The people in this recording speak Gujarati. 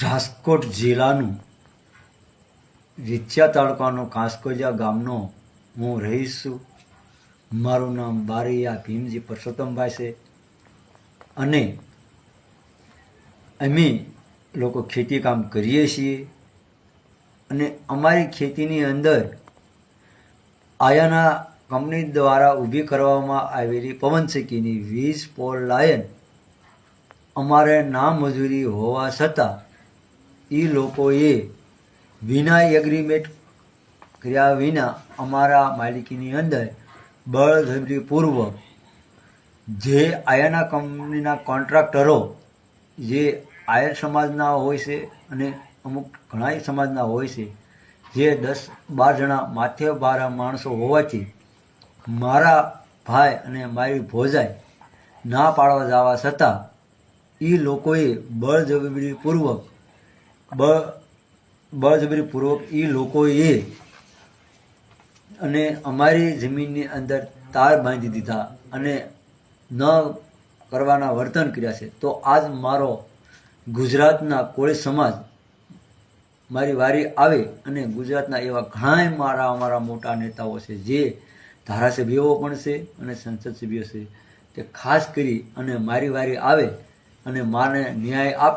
રાજકોટ જિલ્લાનું વિછિયા તાલુકાનો કાંસકોજા ગામનો હું રહીશ છું. મારું નામ બારૈયા ભીમજી પરસોત્તમભાઈ છે અને અમે લોકો ખેતી કામ કરીએ છીએ અને અમારી ખેતીની અંદર આયાના કંપની દ્વારા ઊભી કરવામાં આવેલી પવનચક્કીની વીજ પોલ લાઈન અમારે નામંજૂરી હોવા છતાં એ લોકોએ વિના એગ્રીમેન્ટ કર્યા વિના અમારા માલિકીની અંદર બળજબરીપૂર્વક જે આયાના કંપનીના કોન્ટ્રાક્ટરો જે આયર સમાજના હોય છે અને અમુક ઘણા સમાજના હોય છે, જે 10-12 જણા માથે 12 માણસો હોવાથી મારા ભાઈ અને મારી ભોજાઈ ના પાડવા જવા છતાં એ લોકોએ બળજબરીપૂર્વક એ લોકોએ અને અમારી જમીનની અંદર તાર બાંધી દીધા અને ન કરવાના વર્તન કર્યા છે. તો આજ મારો ગુજરાતના કોળી સમાજ મારી વારી આવે અને ગુજરાતના એવા ઘણા અમારા મોટા નેતાઓ છે, જે ધારાસભ્યો પણ છે અને સંસદ સભ્યો છે, તે ખાસ કરી અને મારી વારી આવે અને માને ન્યાય આપે